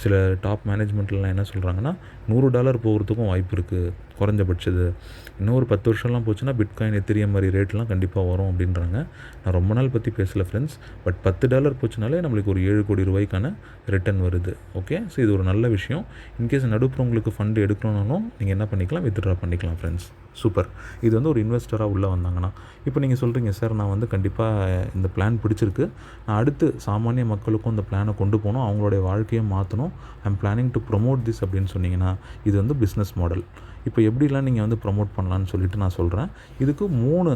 சில டாப் மேனேஜ்மெண்ட்லாம் என்ன சொல்கிறாங்கன்னா $100 போகிறதுக்கும் வாய்ப்பு இருக்குது குறைஞ்சபட்சது. இன்னும் ஒரு 10 வருஷம்லாம் போச்சுன்னா பிட்காயின் எத்திரியம் மாதிரி ரேட்லாம் கண்டிப்பாக வரும் அப்படின்றாங்க. நான் ரொம்ப நாள் பற்றி பேசலை ஃப்ரெண்ட்ஸ். பட் $10 போச்சுனாலே நம்மளுக்கு ஒரு 7 கோடி ரூபாய்க்கான ரிட்டர்ன் வருது. ஓகே, ஸோ இது ஒரு நல்ல விஷயம். இன்கேஸ் நடுப்புற உங்களுக்கு ஃபண்டு எடுக்கணும்னாலும் நீங்கள் என்ன பண்ணிக்கலாம், வித்ட்ரா பண்ணிக்கலாம் ஃப்ரெண்ட்ஸ். சூப்பர். இது வந்து ஒரு இன்வெஸ்டராக உள்ளே வந்தாங்கன்னா, இப்போ நீங்கள் சொல்கிறீங்க சார் நான் வந்து கண்டிப்பாக இந்த பிளான் பிடிச்சிருக்கு, நான் அடுத்து சாமானிய மக்களுக்கும் இந்த பிளானை கொண்டு போகணும், அவங்களுடைய வாழ்க்கையை மாற்றணும், I'm planning to promote this அப்படின்னு சொன்னீங்கன்னா இது வந்து பிஸ்னஸ் மாடல். இப்போ எப்படிலாம் நீங்கள் வந்து ப்ரொமோட் பண்ணலான்னு சொல்லிட்டு நான் சொல்கிறேன். இதுக்கு 3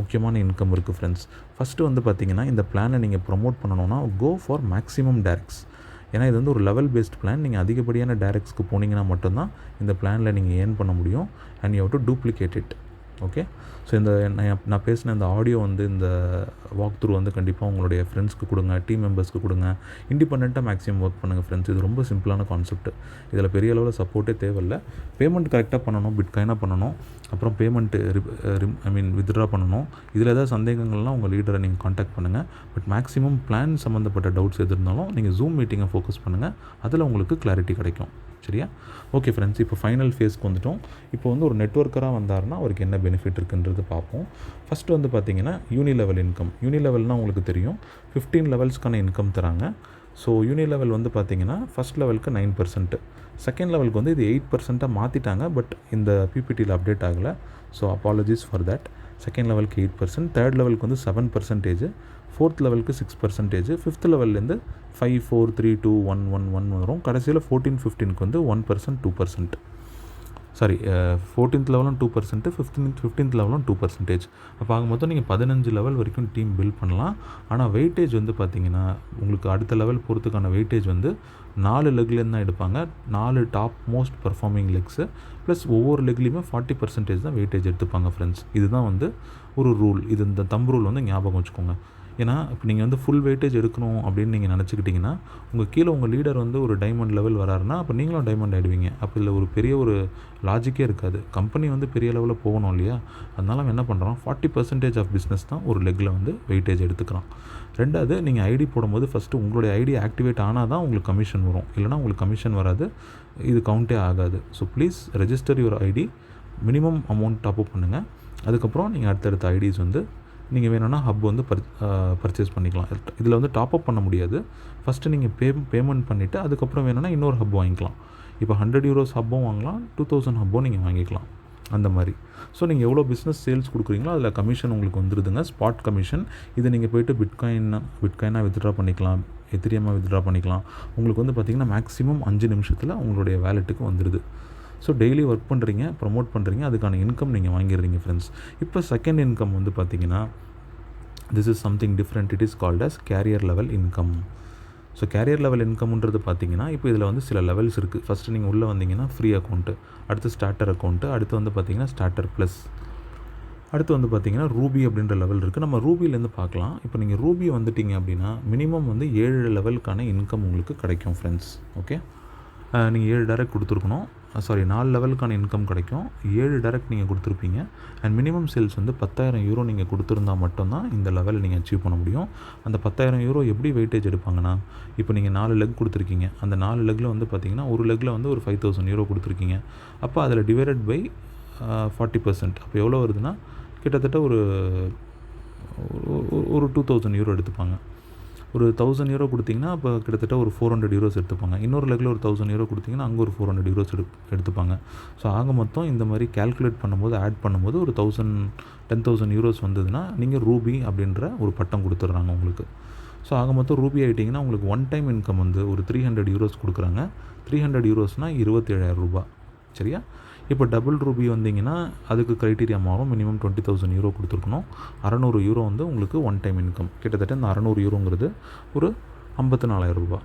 முக்கியமான இன்கம் இருக்குது ஃப்ரெண்ட்ஸ். ஃபஸ்ட்டு வந்து பார்த்திங்கன்னா, இந்த பிளானை நீங்கள் ப்ரொமோட் பண்ணணுன்னா கோ ஃபார் மேக்ஸிமம் டேரெக்ட்ஸ். ஏன்னா இது வந்து ஒரு லெவல் பேஸ்ட் பிளான். நீங்கள் அதிகப்படியான டேரெக்ட்ஸ்க்கு போனீங்கன்னா மட்டும்தான் இந்த பிளானில் நீங்கள் ஏர்ன் பண்ண முடியும். And you have to duplicate it. Okay, so இந்த நான் பேசின இந்த ஆடியோ வந்து இந்த வாக் த்ரூ வந்து கண்டிப்பாக உங்களுடைய ஃப்ரெண்ட்ஸ்க்கு கொடுங்க, டீம் மெம்பர்ஸ்க்கு கொடுங்க. இண்டிபெண்ட்டாக மேக்ஸிமம் ஒர்க் பண்ணுங்கள் ஃப்ரெண்ட்ஸ். இது ரொம்ப சிம்பிளான கான்செப்ட். இதில் பெரிய அளவில் சப்போர்ட்டே தேவையில்லை. பேமெண்ட் கரெக்டாக பண்ணணும், பிட்காயினாக பண்ணணும், அப்புறம் பேமெண்ட்டு வித்ட்ரா பண்ணணும். இதில் ஏதாவது சந்தேகங்கள்லாம் உங்கள் லீடரை நீங்கள் காண்டாக்ட் பண்ணுங்கள். பட் மேக்ஸிமம் பிளான் சம்மந்தப்பட்ட டவுட்ஸ் எது இருந்தாலும் நீங்கள் ஜூம் மீட்டிங்கை ஃபோக்கஸ் பண்ணுங்கள். அதில் உங்களுக்கு கிளாரிட்டி கிடைக்கும். சரியா? ஓகே ஃப்ரெண்ட்ஸ், இப்போ ஃபைனல் ஃபேஸ்க்கு வந்துட்டோம். இப்போ வந்து ஒரு நெட்வொர்க்கராக வந்தாருன்னா அவருக்கு என்ன பெனிஃபிட் இருக்குன்றது பார்ப்போம். ஃபஸ்ட்டு வந்து பார்த்திங்கன்னா யூனி லெவல் இன்கம். யூனி லெவல்னால் உங்களுக்கு தெரியும் 15 லெவல்ஸ்க்கான இன்கம் தராங்க. ஸோ யூனி லெவல் வந்து பார்த்திங்கன்னா ஃபஸ்ட் லெவலுக்கு 9%, செகண்ட் லெவலுக்கு வந்து இது 8% மாற்றிட்டாங்க. பட் இந்த பிபிடியில் அப்டேட் ஆகலை. So apologies for that. Second லெவலுக்கு 8%, தேர்ட் லெவலுக்கு வந்து 7%, ஃபோர்த் லெவலுக்கு 6%, ஃபிஃப்த் லெவல்லேருந்து 5, 4, 3, 2, 1, 1, 1 வரும். கடைசியில் 14, 15க்கு வந்து 1%, 2%. Sorry, 14th லெவலும் 2%, 15th லெவலும் 2%. அப்போ ஆக மொத்தம் நீங்கள் 15 லெவல் வரைக்கும் டீம் பில்ட் பண்ணலாம். ஆனால் வெயிட்டேஜ் வந்து பார்த்திங்கன்னா உங்களுக்கு அடுத்த லெவல் போகிறதுக்கான வெயிட்டேஜ் வந்து 4 லெக்லேருந்து தான் எடுப்பாங்க. 4 top most performing legs plus ஒவ்வொரு லெக்லேயுமே 40% தான் வெயிட்டேஜ் எடுத்துப்பாங்க ஃப்ரெண்ட்ஸ். இதுதான் வந்து ஒரு ரூல். இது இந்த தம் ரூல் வந்து ஞாபகம் வச்சுக்கோங்க. ஏன்னா இப்போ நீங்கள் வந்து ஃபுல் வெயிட்டேஜ் எடுக்கணும் அப்படின்னு நீங்கள் நினச்சிக்கிட்டிங்கன்னா உங்கள் கீழே உங்கள் லீடர் வந்து ஒரு டைமண்ட் லெவல் வராருன்னா அப்போ நீங்களும் டைமண்ட் ஆகிடுவீங்க. அப்போ இதில் ஒரு பெரிய ஒரு லாஜிக்கே இருக்காது. கம்பெனி வந்து பெரிய லெவலில் போகணும் இல்லையா? அதனால் அவன் என்ன பண்ணுறான், 40% ஆஃப் பிஸ்னஸ் தான் ஒரு லெக்கில் வந்து வெயிட்டேஜ் எடுத்துக்கிறான். ரெண்டாவது, நீங்கள் ஐடி போடும்போது ஃபஸ்ட்டு உங்களுடைய ஐடி ஆக்டிவேட் ஆனால் தான் உங்களுக்கு கமிஷன் வரும். இல்லைனா உங்களுக்கு கமிஷன் வராது, இது கவுண்டே ஆகாது. So please register your ID, minimum amount top up பண்ணுங்கள். அதுக்கப்புறம் நீங்கள் அடுத்தடுத்த ஐடிஸ் வந்து நீங்கள் வேணும்னா ஹப் வந்து பர்ச்சேஸ் பண்ணிக்கலாம். இதில் வந்து டாப்அப் பண்ண முடியாது. ஃபஸ்ட்டு நீங்கள் பேமெண்ட் பண்ணிவிட்டு அதுக்கப்புறம் வேணும்னா இன்னொரு ஹப் வாங்கிக்கலாம். இப்போ €100 ஹப்பும் வாங்கலாம், 2000 ஹப்பும் நீங்கள் வாங்கிக்கலாம், அந்த மாதிரி. ஸோ நீங்கள் எவ்வளோ பிஸ்னஸ் சேல்ஸ் கொடுக்குறீங்களோ அதில் கமிஷன் உங்களுக்கு வந்துடுதுங்க, ஸ்பாட் கமிஷன். இதை நீங்கள் போய்ட்டு பிட்காயினாக வித்ட்ரா பண்ணிக்கலாம், எத்திரியமாக வித்ட்ரா பண்ணிக்கலாம். உங்களுக்கு வந்து பார்த்திங்கன்னா மேக்ஸிமம் 5 நிமிஷத்தில் உங்களுடைய வேலெட்டுக்கு வந்துடுது. ஸோ டெய்லி ஒர்க் பண்ணுறீங்க, ப்ரொமோட் பண்ணுறீங்க, அதுக்கான இன்கம் நீங்கள் வாங்கிடுறீங்க ஃப்ரெண்ட்ஸ். இப்போ செகண்ட் இன்கம் வந்து பார்த்திங்கன்னா this is something different. It is called as career level income. So career level இன்கம்ன்றது பார்த்திங்கன்னா இப்போ இதில் வந்து சில லெவல்ஸ் இருக்குது. ஃபஸ்ட்டு நீங்கள் உள்ளே வந்தீங்கன்னா ஃப்ரீ அக்கௌண்ட்டு, அடுத்து ஸ்டார்டர் அக்கௌண்ட்டு, அடுத்து வந்து பார்த்திங்கன்னா ஸ்டார்டர் ப்ளஸ், அடுத்து வந்து பார்த்திங்கன்னா ரூபி அப்படின்ற லெவல் இருக்குது. நம்ம ரூபிலேருந்து பார்க்கலாம். இப்போ நீங்கள் ரூபி வந்துட்டிங்க அப்படின்னா மினிமம் வந்து 7 லெவலுக்கான இன்கம் உங்களுக்கு கிடைக்கும் ஃப்ரெண்ட்ஸ். ஓகே, நீங்கள் 7 டைரக்ட் கொடுத்துருக்கணும். 4 லெவலுக்கான இன்கம் கிடைக்கும். 7 டைரக்ட் நீங்கள் கொடுத்துருப்பீங்க. அண்ட் மினிமம் சேல்ஸ் வந்து 10,000 யூரோ நீங்கள் கொடுத்துருந்தா மட்டும்தான் இந்த லெவல் நீங்கள் அச்சீவ் பண்ண முடியும். அந்த 10,000 யூரோ எப்படி வெயிட்டேஜ் எடுப்பாங்கன்னா, இப்போ நீங்கள் 4 லெக் கொடுத்துருக்கீங்க. அந்த 4 லெக்கில் வந்து பார்த்தீங்கன்னா ஒரு லெக்கில் வந்து ஒரு 5,000 யூரோ கொடுத்துருக்கீங்க. அப்போ அதில் டிவைடட் பை 40%. அப்போ எவ்வளோ வருதுன்னா கிட்டத்தட்ட ஒரு 2,000 யூரோ எடுத்துப்பாங்க. ஒரு 1,000 யூரோ கொடுத்தீங்கன்னா அப்போ கிட்டத்தட்ட ஒரு 400 யூரோஸ் எடுத்துப்பாங்க. இன்னொரு லெக்கில் ஒரு 1,000 யூரோ கொடுத்தீங்கன்னா அங்கே ஒரு 400 யூரோஸ் எடுத்துப்பாங்க. ஸோ ஆக மொத்தம் இந்த மாதிரி கேல்குலேட் பண்ணும்போது ஆட் பண்ணும்போது ஒரு 10,000 யூரோஸ் வந்ததுன்னா நீங்கள் ரூபி அப்படின்ற ஒரு பட்டம் கொடுத்துட்றாங்க உங்களுக்கு. ஸோ ஆக மொத்தம் ரூபி ஆகிட்டிங்கன்னா உங்களுக்கு ஒன் டைம் இன்கம் வந்து ஒரு 300 யூரோஸ் கொடுக்குறாங்க. 300 யூரோஸ்னால் 27,000 ரூபா. சரியா? இப்போ டபுள் ரூபி வந்தீங்கன்னா அதுக்கு க்ரைட்டீரியா மாறும். மினிமம் 20,000 யூரோ கொடுத்துருக்கணும். 600 யூரோ வந்து உங்களுக்கு ஒன் டைம் இன்கம். கிட்டத்தட்ட இந்த 600 யூரோங்கிறது ஒரு 54,000 ரூபா.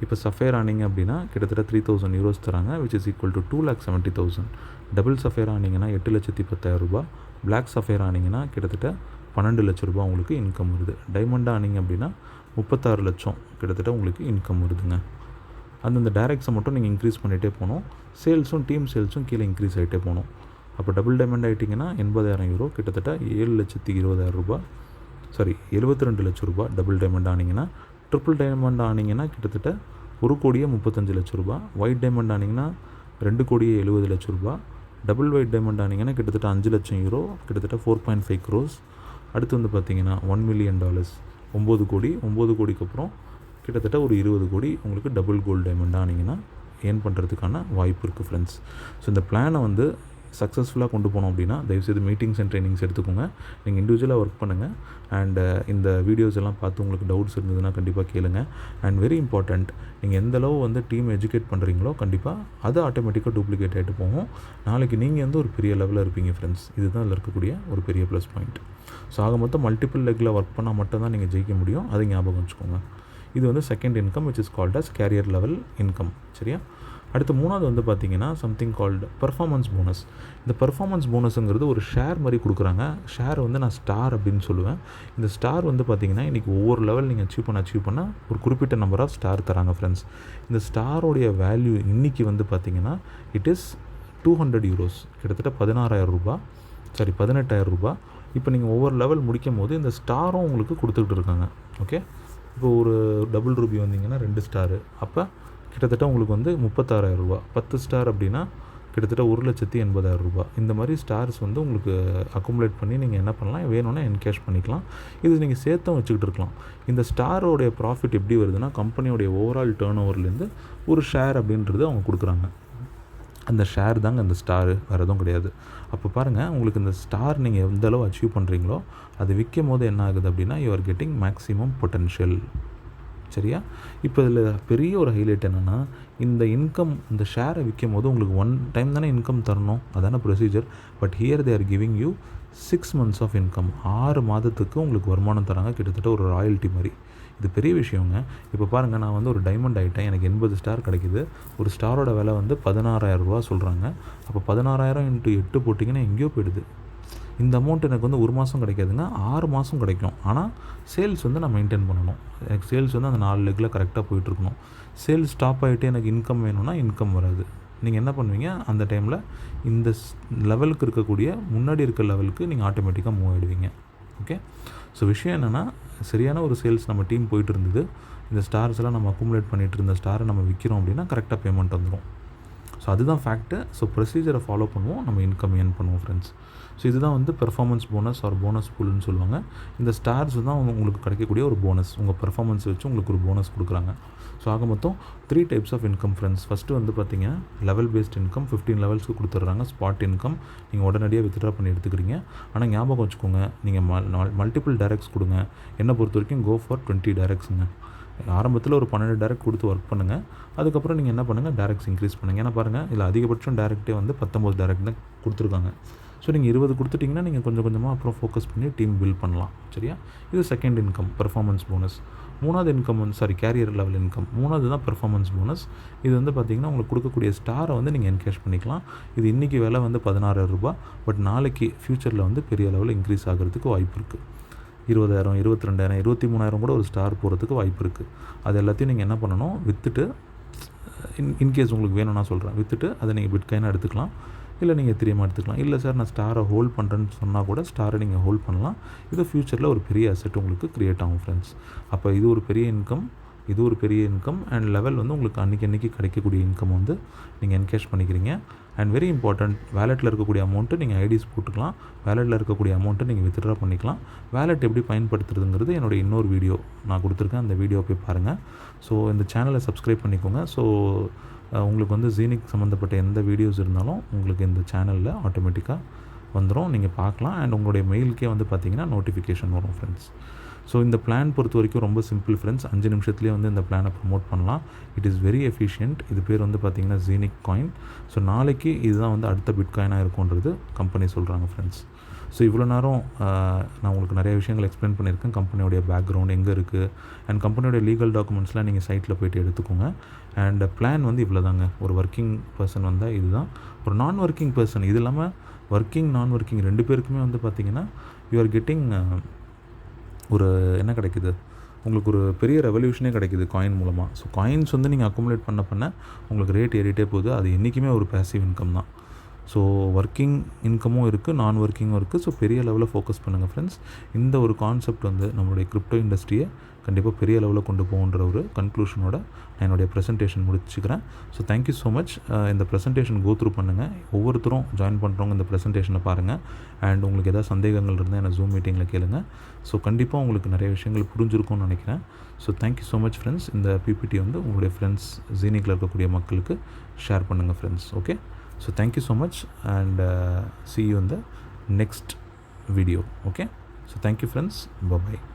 இப்போ சஃபேர் ஆனிங்க அப்படின்னா கிட்டத்தட்ட 3,000 யூரோஸ் தராங்க, which is equal to 2,70,000. Double sapphire ஆனிங்கன்னா 8,10,000 ரூபா. பிளாக் சஃபேர் ஆனிங்கன்னா கிட்டத்தட்ட 12 லட்ச ரூபா உங்களுக்கு இன்கம் வருது. டைமண்ட் ஆனிங்க அப்படின்னா 36 லட்சம் கிட்டத்தட்ட உங்களுக்கு இன்கம் வருதுங்க. அந்தந்த டைரக்ட்ஸை மட்டும் நீங்கள் இன்க்ரீஸ் பண்ணிகிட்டே போகணும். சேல்ஸும் டீம் சேல்ஸும் கீழே இன்க்ரீஸ் ஆகிட்டே போகணும். அப்போ டபுள் டைமண்ட் ஆகிட்டிங்கன்னா 80,000 யூரோ கிட்டத்தட்ட 7,20,000 ரூபா. 72 லட்ச ரூபா டபுள் டைமண்ட் ஆனிங்கன்னா. ட்ரிபிள் டைமண்ட் ஆனிங்கன்னா கிட்டத்தட்ட 1,35 லட்ச ரூபா. ஒயிட் டைமண்ட் ஆனிங்கன்னா 2,70 லட்ச ரூபா. டபுள் ஒயிட் டைமண்ட் ஆனிங்கன்னா கிட்டத்தட்ட 5 லட்சம் யூரோ, கிட்டத்தட்ட 4.5 crores. அடுத்து வந்து பார்த்தீங்கன்னா $1 million, 9 கோடி. 9 கோடிக்கு அப்புறம் கிட்டத்தட்ட ஒரு 20 கோடி உங்களுக்கு டபுள் கோல்டு டைமண்ட் ஆனிங்கன்னா ஏர்ன் பண்ணுறதுக்கான வாய்ப்பு இருக்குது ஃப்ரெண்ட்ஸ். ஸோ இந்த பிளானை வந்து சக்ஸஸ்ஃபுல்லாக கொண்டு போனோம் அப்படின்னா தயவுசெய்து மீட்டிங்ஸ் அண்ட் ட்ரைனிங்ஸ் எடுத்துக்கோங்க. நீங்கள் இண்டிவிஜுவலாக ஒர்க் பண்ணுங்கள். அண்ட் இந்த வீடியோஸ் எல்லாம் பார்த்து உங்களுக்கு டவுட்ஸ் இருந்ததுன்னா கண்டிப்பாக கேளுங்க. அண்ட் வெரி இம்பார்ட்டண்ட், நீங்கள் எந்த அளவு வந்து டீம் எஜுகேட் பண்ணுறீங்களோ கண்டிப்பாக அது ஆட்டோமேட்டிக்காக டூப்ளிகேட் ஆகிட்டு போகும். நாளைக்கு நீங்கள் வந்து ஒரு பெரிய லெவலில் இருப்பீங்க ஃப்ரெண்ட்ஸ். இதுதான் அதில் இருக்கக்கூடிய ஒரு பெரிய ப்ளஸ் பாயிண்ட். ஸோ ஆக மொத்தம் மல்டிபிள் லெக்கில் ஒர்க் பண்ணால் மட்டும்தான் நீங்கள் ஜெயிக்க முடியும். அதை ஞாபகம் வச்சுக்கோங்க. இது வந்து second income which is called as career level income. சரியா? அடுத்து மூணாவது வந்து பார்த்தீங்கன்னா சம்திங் கால்டு பர்ஃபார்மன்ஸ் போனஸ். இந்த பர்ஃபார்மன்ஸ் போனஸுங்கிறது ஒரு ஷேர் மாதிரி கொடுக்குறாங்க. ஷேர் வந்து நான் ஸ்டார் அப்படின்னு சொல்லுவேன். இந்த ஸ்டார் வந்து பார்த்தீங்கன்னா இன்றைக்கி ஒவ்வொரு லெவல் நீங்கள் அச்சீவ் பண்ண ஒரு குறிப்பிட்ட நம்பர் ஆஃப் ஸ்டார் தராங்க ஃப்ரெண்ட்ஸ். இந்த ஸ்டாரோடைய வேல்யூ இன்றைக்கி வந்து பார்த்தீங்கன்னா இட் இஸ் 200 யூரோஸ், கிட்டத்தட்ட 16,000 ரூபா. 18,000 ரூபா. இப்போ நீங்கள் ஒவ்வொரு லெவல் முடிக்கும் போது இந்த ஸ்டாரும் உங்களுக்கு கொடுத்துக்கிட்டு இருக்காங்க. ஓகே, இப்போ ஒரு டபுள் ரூபி வந்தீங்கன்னா 2 ஸ்டாரு, அப்போ கிட்டத்தட்ட உங்களுக்கு வந்து 36,000 ரூபா. 10 ஸ்டார் அப்படின்னா கிட்டத்தட்ட 1,80,000 ரூபா. இந்த மாதிரி ஸ்டார்ஸ் வந்து உங்களுக்கு அக்குமுலேட் பண்ணி நீங்கள் என்ன பண்ணலாம், வேணும்னா என்கேஷ் பண்ணிக்கலாம். இது நீங்கள் சேர்த்தும் வச்சுக்கிட்டு இருக்கலாம். இந்த ஸ்டாரோடைய ப்ராஃபிட் எப்படி வருதுன்னா கம்பெனியோடைய ஓவரால் டேர்ன் ஓவர்லேருந்து ஒரு ஷேர் அப்படின்றது அவங்க கொடுக்குறாங்க. அந்த ஷேர் தாங்க அந்த ஸ்டாரு, வேறு எதுவும் கிடையாது. அப்போ பாருங்கள், உங்களுக்கு இந்த ஸ்டார் நீங்கள் எந்த அளவு அச்சீவ் பண்ணுறீங்களோ அது விற்கும் போது என்ன ஆகுது அப்படின்னா you are getting maximum potential. சரியா? இப்போ இதில் பெரிய ஒரு ஹைலைட் என்னென்னா இந்த இன்கம், இந்த ஷேரை விற்கும் போது உங்களுக்கு ஒன் டைம் தானே இன்கம் தரணும், அதான procedure. But here they are giving you 6 months of income. 6 மாதத்துக்கு உங்களுக்கு வருமானம் தராங்க, கிட்டத்தட்ட ஒரு ராயல்ட்டி மாதிரி. இது பெரிய விஷயங்க. இப்போ பாருங்கள், நான் வந்து ஒரு டைமண்ட் ஆகிட்டேன், எனக்கு 80 ஸ்டார் கிடைக்குது. ஒரு ஸ்டாரோட விலை வந்து 16,000 ரூபா சொல்கிறாங்க. அப்போ 16,000 × 8 போட்டிங்கன்னா எங்கேயோ போயிடுது. இந்த அமௌண்ட் எனக்கு வந்து 1 மாதம் கிடைக்காதுங்க, 6 மாதம் கிடைக்கும். ஆனால் சேல்ஸ் வந்து நான் மெயின்டைன் பண்ணணும். எனக்கு சேல்ஸ் வந்து அந்த 4 லெக்கில் கரெக்டாக போயிட்டுருக்கணும். சேல்ஸ் ஸ்டாப் ஆகிட்டு எனக்கு இன்கம் வேணும்னா இன்கம் வராது. நீங்கள் என்ன பண்ணுவீங்க, அந்த டைமில் இந்த லெவலுக்கு இருக்கக்கூடிய முன்னாடி இருக்க லெவலுக்கு நீங்கள் ஆட்டோமேட்டிக்காக மூவ் ஆகிடுவீங்க. ஓகே, ஸோ விஷயம் என்னென்னா சரியான ஒரு சேல்ஸ் நம்ம டீம் போயிட்டு இருந்தது. இந்த ஸ்டார்ஸ் எல்லாம் நம்ம அக்குமுலேட் பண்ணிகிட்டு இருந்த ஸ்டாரை நம்ம விற்கிறோம் அப்படின்னா கரெக்டாக பேமெண்ட் வந்துடும். ஸோ அதுதான் ஃபேக்ட்டு. ஸோ ப்ரொசீஜரை ஃபாலோ பண்ணுவோம், நம்ம இன்கம் ஏர்ன் பண்ணுவோம் ஃப்ரெண்ட்ஸ். ஸோ இதுதான் வந்து பெர்ஃபார்மன்ஸ் போனஸ் ஆர் போனஸ் பூல்னு சொல்லுவாங்க. இந்த ஸ்டார்ஸ் தான் உங்களுக்கு கிடைக்கக்கூடிய ஒரு போனஸ். உங்கள் பெர்ஃபார்மன்ஸ் வச்சு உங்களுக்கு ஒரு போனஸ் கொடுக்குறாங்க. ஸோ ஆக மொத்தம் 3 types of income friends. First வந்து பார்த்தீங்கன்னா லெவல் பேஸ்ட் இன்கம் 15 லெவல்ஸ்க்கு கொடுத்துட்றாங்க. ஸ்பாட் இன்கம் நீங்கள் உடனடியாக வித்ட்ரா பண்ணி எடுத்துக்கிறீங்க. ஆனால் ஞாபகம் வச்சுக்கோங்க, நீங்கள் மல்டிபிள் டைரக்ட்ஸ் கொடுங்க. என்னை பொறுத்த வரைக்கும் கோ ஃபார் 20 டைரக்ட்ஸுங்க. ஆரம்பத்தில் ஒரு 12 டைரக்ட் கொடுத்து ஒர்க் பண்ணுங்கள். அதுக்கப்புறம் நீங்கள் என்ன பண்ணுங்கள், டைரக்ட்ஸ் இன்க்ரீஸ் பண்ணுங்கள். ஏன்னா பாருங்கள், இதில் அதிகபட்சம் டைரக்டே வந்து 19 டைரக்ட் தான் கொடுத்துருக்காங்க. ஸோ நீங்கள் 20 கொடுத்துட்டிங்கன்னா நீங்கள் கொஞ்சம் கொஞ்சமாக அப்புறம் ஃபோக்கஸ் பண்ணி டீம் பில்ட் பண்ணலாம். சரியா? இது செகண்ட் இன்கம், பெர்ஃபார்மன்ஸ் போனஸ். மூணாவது இன்கம் வந்து கேரியர் லெவல் இன்கம். மூணாவது தான் பெர்ஃபார்மன்ஸ் போனஸ். இது வந்து பார்த்திங்கன்னா உங்களுக்கு கொடுக்கக்கூடிய ஸ்டாரை வந்து நீங்கள் என்கேஷ் பண்ணிக்கலாம். இது இன்றைக்கி விலை வந்து 16,000 ரூபா. பட் நாளைக்கு ஃப்யூச்சரில் வந்து பெரிய லெவலில் இன்க்ரீஸ் ஆகிறதுக்கு வாய்ப்பு இருக்குது. 20,000, 22,000, 23,000 கூட ஒரு ஸ்டார் போகிறதுக்கு வாய்ப்பு இருக்குது. அது எல்லாத்தையும் நீங்கள் என்ன பண்ணணும், விற்றுட்டு இன்கேஸ் உங்களுக்கு வேணும்னா சொல்கிறேன், விற்றுட்டு அதை நீங்கள் பிட்காயினாக எடுத்துக்கலாம், இல்லை நீங்கள் எத்திரியமாக எடுத்துக்கலாம். இல்லை சார் நான் ஸ்டாரை ஹோல்ட் பண்ணுறேன்னு சொன்னால் கூட ஸ்டாரை நீங்கள் ஹோல்ட் பண்ணலாம். இது ஃப்யூச்சரில் ஒரு பெரிய அசெட் உங்களுக்கு க்ரியேட் ஆகும் ஃப்ரெண்ட்ஸ். அப்போ இது ஒரு பெரிய இன்கம் அண்ட் லெவல் வந்து உங்களுக்கு அன்றைக்கி கிடைக்கக்கூடிய இன்கம் வந்து நீங்கள் என்கேஷ் பண்ணிக்கிறீங்க. அண்ட் வெரி இம்பார்ட்டண்ட், வேலெட்டில் இருக்கக்கூடிய அமௌண்ட்டு நீங்கள் ஐடிஸ் போட்டுக்கலாம், வேலெட்டில் இருக்கக்கூடிய அமௌண்ட்டை நீங்கள் வித்ட்ரா பண்ணிக்கலாம். வேலெட் எப்படி பயன்படுத்துறதுங்கிறது என்னோடய இன்னொரு வீடியோ நான் கொடுத்துருக்கேன், அந்த வீடியோ போய் பாருங்கள். ஸோ இந்த சேனலை சப்ஸ்கிரைப் பண்ணிக்கோங்க. ஸோ உங்களுக்கு வந்து ஜீனிக் சம்மந்தப்பட்ட எந்த வீடியோஸ் இருந்தாலும் உங்களுக்கு இந்த சேனலில் ஆட்டோமேட்டிக்காக வந்துடும், நீங்கள் பார்க்கலாம். அண்ட் உங்களுடைய மெயிலுக்கே வந்து பார்த்திங்கன்னா நோட்டிஃபிகேஷன் வரும் ஃப்ரெண்ட்ஸ். ஸோ இந்த பிளான் பொறுத்த வரைக்கும் ரொம்ப சிம்பிள் ஃப்ரெண்ட்ஸ். 5 நிமிஷத்துலேயே வந்து இந்த பிளானை ப்ரமோட் பண்ணலாம். It is very efficient. இது பேர் வந்து பார்த்திங்கன்னா ஜீனிக் காயின். ஸோ நாளைக்கு இதுதான் வந்து அடுத்த பிட்காயினாக இருக்கும்ன்றது கம்பெனி சொல்கிறாங்க ஃப்ரெண்ட்ஸ். ஸோ இவ்வளோ நேரம் நான் உங்களுக்கு நிறைய விஷயங்கள் எக்ஸ்பிளைன் பண்ணியிருக்கேன். கம்பெனியோடைய பேக்ரவுண்ட் எங்கே இருக்குது அண்ட் கம்பெனியோடைய லீகல் டாக்குமெண்ட்ஸ்லாம் நீங்கள் சைட்டில் போய்ட்டு எடுத்துக்கோங்க. அண்ட் பிளான் வந்து இவ்வளோ தாங்க. ஒரு ஒர்க்கிங் பர்சன் வந்தால் இதுதான், ஒரு நான் ஒர்க்கிங் பர்சன் இது இல்லாமல் ஒர்க்கிங் நான் ஒர்க்கிங் 2 பேருக்குமே வந்து பார்த்திங்கன்னா யூ ஆர் கெட்டிங் ஒரு என்ன கிடைக்குது, உங்களுக்கு ஒரு பெரிய ரெவல்யூஷனே கிடைக்குது காயின் மூலமாக. ஸோ காயின்ஸ் வந்து நீங்கள் அக்குமுலேட் பண்ண உங்களுக்கு ரேட் ஏறிட்டே போகுது. அது என்றைக்குமே ஒரு பேசிவ் இன்கம் தான். ஸோ ஒர்க்கிங் இன்கமும் இருக்குது, நான் ஒர்க்கிங்கும் இருக்குது. ஸோ பெரிய லெவலில் ஃபோக்கஸ் பண்ணுங்கள் ஃப்ரெண்ட்ஸ். இந்த ஒரு கான்செப்ட் வந்து நம்மளுடைய கிரிப்டோ இண்டஸ்ட்ரியை கண்டிப்பாக பெரிய லெவலில் கொண்டு போகுன்ற ஒரு கன்க்ளூஷனோட நான் என்னுடைய ப்ரெசன்டேஷன் முடிச்சுக்கிறேன். So thank you so much. இந்த ப்ரெசன்டேஷன் கோத்ரூ பண்ணுங்கள். ஒவ்வொருத்தரும் ஜாயின் பண்ணுறவங்க இந்த ப்ரெசன்டேஷனை பாருங்கள். அண்ட் உங்களுக்கு எதாவது சந்தேகங்கள் இருந்தால் என்ன ஜூம் மீட்டிங்கில் கேளுங்க. ஸோ கண்டிப்பாக உங்களுக்கு நிறைய விஷயங்கள் புரிஞ்சிருக்கும்னு நினைக்கிறேன். So thank you so much friends. இந்த பிபிடி வந்து உங்களுடைய ஃப்ரெண்ட்ஸ் ஜீனிக்கில் இருக்கக்கூடிய மக்களுக்கு ஷேர் பண்ணுங்கள் friends. Okay, so thank you so much and see you in the next video. Okay, so thank you friends, bye bye.